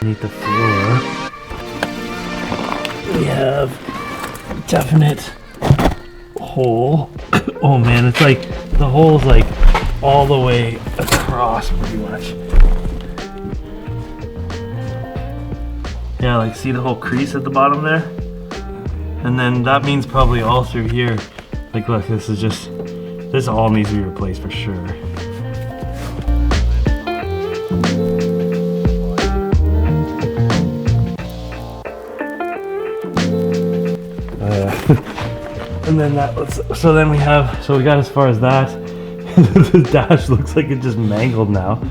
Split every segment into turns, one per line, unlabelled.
Underneath the floor, we have definite hole. Oh man, it's like the hole's like all the way across pretty much. Yeah, like see the whole crease at the bottom there? And then that means probably all through here. Like look, this all needs to be replaced for sure. And then so then we got as far as that. The dash looks like it just mangled now.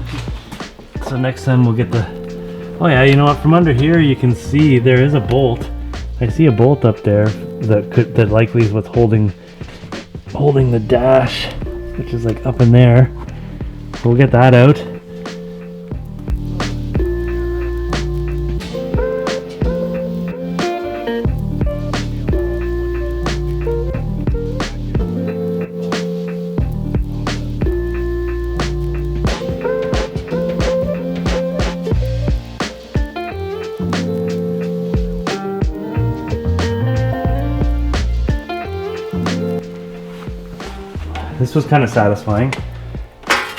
So next time we'll get oh yeah, you know what, from under here you can see there is a bolt. I see a bolt up there that likely is what's holding the dash, which is like up in there. So we'll get that out. This was kind of satisfying,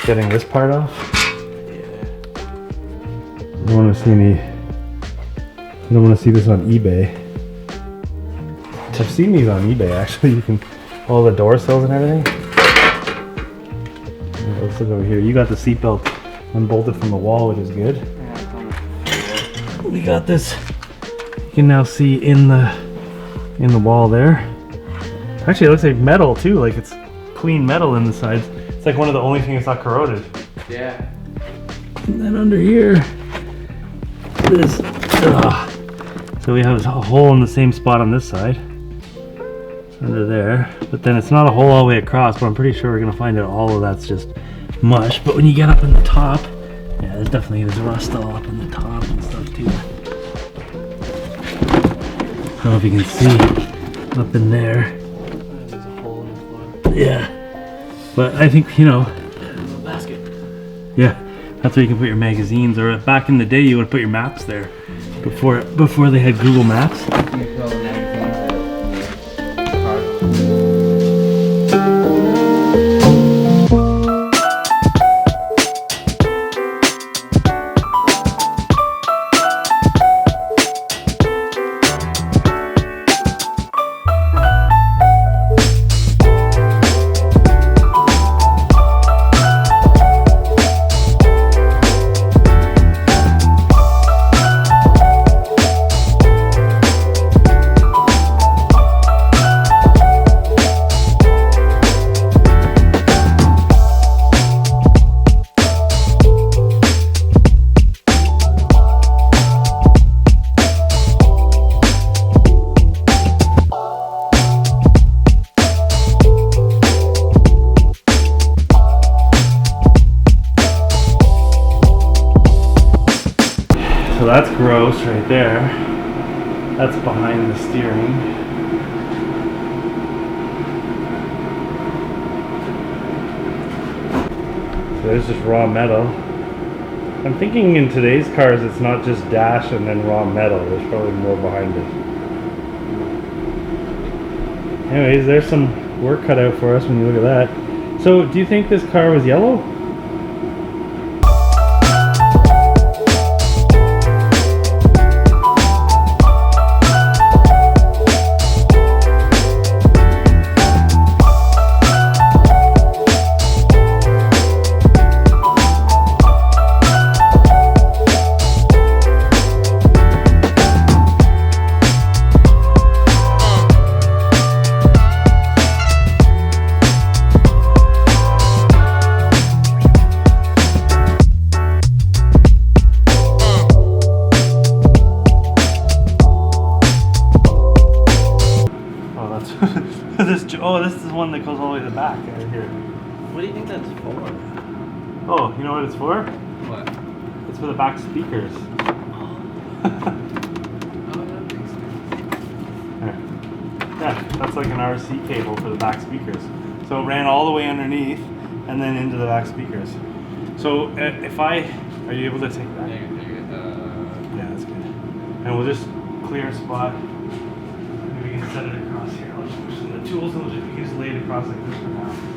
getting this part off. Yeah. I don't want to see this on eBay. I've seen these on eBay actually. You can, all the door sills and everything. Let's look over here. You got the seatbelt unbolted from the wall, which is good. We got this. You can now see in the wall there. Actually, it looks like metal too. Like it's clean metal in the sides. It's like one of the only things that's not corroded.
Yeah.
And then under here, this. So we have a hole in the same spot on this side. Under there. But then it's not a hole all the way across, but I'm pretty sure we're going to find out all of that's just mush. But when you get up in the top, yeah, there's rust all up in the top and stuff too. I don't know if you can see up in there. Yeah, but I think, you know,
basket.
Yeah, that's where you can put your magazines, or back in the day you would put your maps there before they had Google Maps. So that's gross right there. That's behind the steering. So there's just raw metal. I'm thinking in today's cars it's not just dash and then raw metal. There's probably more behind it. Anyways, there's some work cut out for us when you look at that. So do you think this car was yellow? This is one that goes all the way to the back right here.
What do you think that's for?
Oh, you know what it's for?
What?
It's for the back speakers. Yeah, that's like an RC cable for the back speakers. So it ran all the way underneath and then into the back speakers. So are you able to take that?
Yeah.
Yeah. And we'll just clear a spot. Maybe we can set it across here. I'll just push in the tools and we'll just lay it across like this for now.